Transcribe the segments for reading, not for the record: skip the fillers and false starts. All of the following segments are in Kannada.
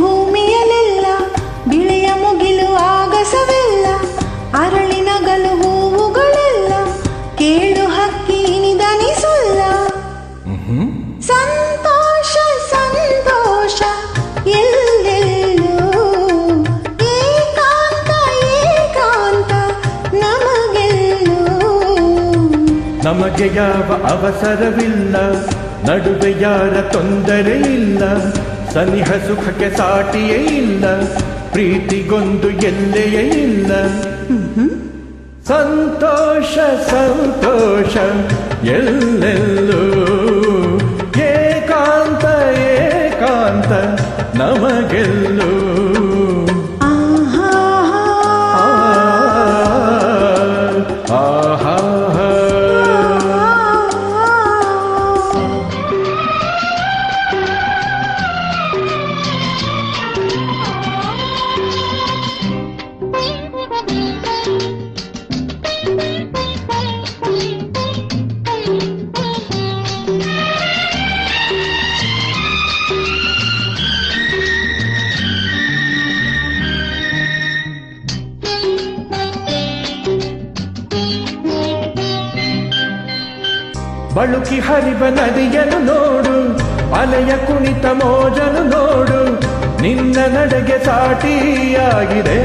ಭೂಮಿಯಲೆಲ್ಲ ಬಿಳೆಯ ಮುಗಿಲು ಆಗಸವೆಲ್ಲ ಅರಳಿನಗಲು ಹೂವುಗಳೆಲ್ಲ ಕೇಳು ಹಕ್ಕಿ ನಿದನಿಸಲ್ಲ ಸಂತೋಷ ಸಂತೋಷ ಎಲ್ಲೆಲ್ಲೂ ಏಕಾಂತ ಏಕಾಂತ ನಮಗೆಲ್ಲೂ ನಮಗೆ ಯಾವ ಅವಸರವಿಲ್ಲ ನಡುವೆ ಯಾರ ತೊಂದರೆ ಇಲ್ಲ ಸನಿಹ ಸುಖಕ್ಕೆ ಸಾಟಿಯೇ ಇಲ್ಲ ಪ್ರೀತಿಗೊಂದು ಎಲ್ಲೆಯೇ ಇಲ್ಲ ಸಂತೋಷ ಸಂತೋಷ ಎಲ್ಲೆಲ್ಲೂ ಏಕಾಂತ ಏಕಾಂತ ನಮಗೆಲ್ಲೂ ಬಳುಕಿ ಹರಿವ ನದಿಯನು ನೋಡು ಅಲೆಯ ಕುಣಿತ ಮೋಜನು ನೋಡು ನಿನ್ನ ನಡೆಗೆ ಸಾಟಿಯಾಗಿದೆ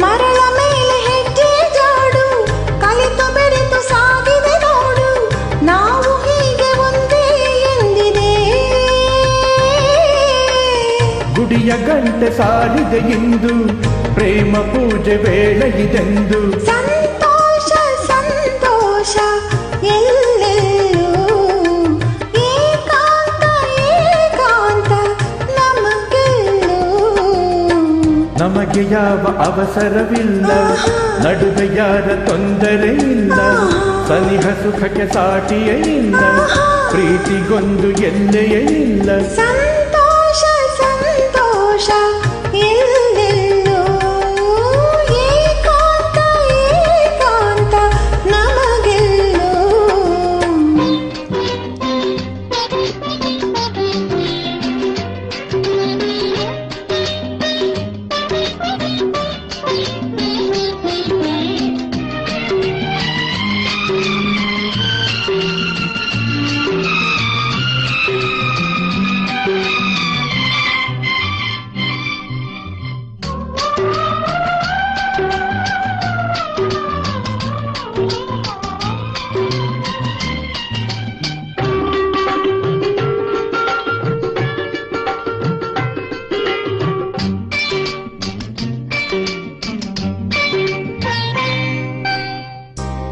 ಮರಳ ಮೇಲೆ ಹೆಜ್ಜೆ ಜಾಡು ಕಲಿತು ಬೆರೆತು ಸಾಗಿದೆ ನೋಡು ನಾವು ಹೀಗೆ ಒಂದೇ ಎಂದಿದೆ ಗುಡಿಯ ಗಂಟೆ ಸಾರಿದೆ ಇಂದು ಪ್ರೇಮ ಪೂಜೆ ವೇಳೆಗಿದೆಂದು ಎಲ್ಲೆಲ್ಲೂ ಏಕಾಂತ ಏಕಾಂತ ನಮಗೆಲ್ಲೂ ನಮಗೆ ಯಾವ ಅವಸರವಿಲ್ಲ ನಡುವೆ ಯಾರ ತೊಂದರೆ ಇಲ್ಲ ಸನಿಹ ಸುಖಕ್ಕೆ ಸಾಟಿಯೇ ಇಲ್ಲ ಪ್ರೀತಿಗೊಂದು ಎಲ್ಲೆಯೇ ಇಲ್ಲ ಸಂತೋಷ ಸಂತೋಷ ಎಲ್ಲೆಲ್ಲೂ ಏಕಾಂತ ಏಕಾಂತ ನಮಗೆಲ್ಲೂ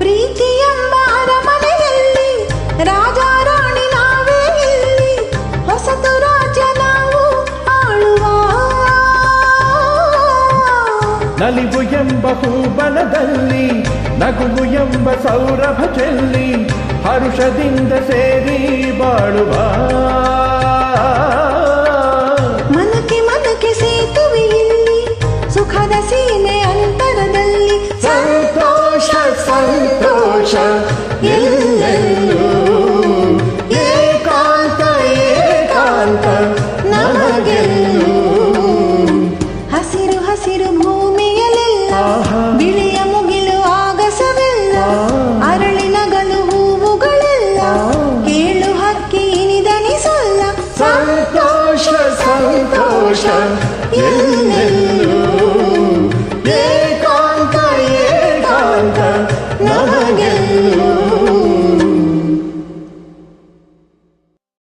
ಪ್ರೀತಿ ಎಂಬ ಅರಮನೆಯಲ್ಲಿ ರಾಜ ರಾಣಿ ನಾವೇ ಇಲ್ಲಿ ಹೊಸತು ರಾಜ್ಯ ನಾವು ಆಳುವ ನಲಿವು ಎಂಬ ಹೂಬನದಲ್ಲಿ ನಗುವು ಎಂಬ ಸೌರಭ ಚೆಲ್ಲಿ ಹರುಷದಿಂದ ಸೇರಿ ಬಾಳುವ ಮನಕ್ಕೆ ಮನಕ್ಕೆ ಸೇತುವೆ ಇಲ್ಲಿ ಸುಖದ ಸೀಮೆ ಅಂತರದಲ್ಲಿ ಸಂತೋಷ ಸಂತೋಷ ಎಲ್ಲೆಲ್ಲೂ ಏಕಾಂತ ಏಕಾಂತ ನಮಗೆಲ್ಲೂ ಹಸಿರು ಹಸಿರು ಭೂಮಿಯಲೆಲ್ಲ ಬಿಳಿಯ ಮುಗಿಲು ಆಗಸವೆಲ್ಲ ಅರಳಿನಗಲು ಹೂವುಗಳೆಲ್ಲ ಕೇಳು ಹಕ್ಕಿ ನಿದನಿಸಲ್ಲ ಸಂತೋಷ ಸಂತೋಷ ಎಲ್ಲೆಲ್ಲೂ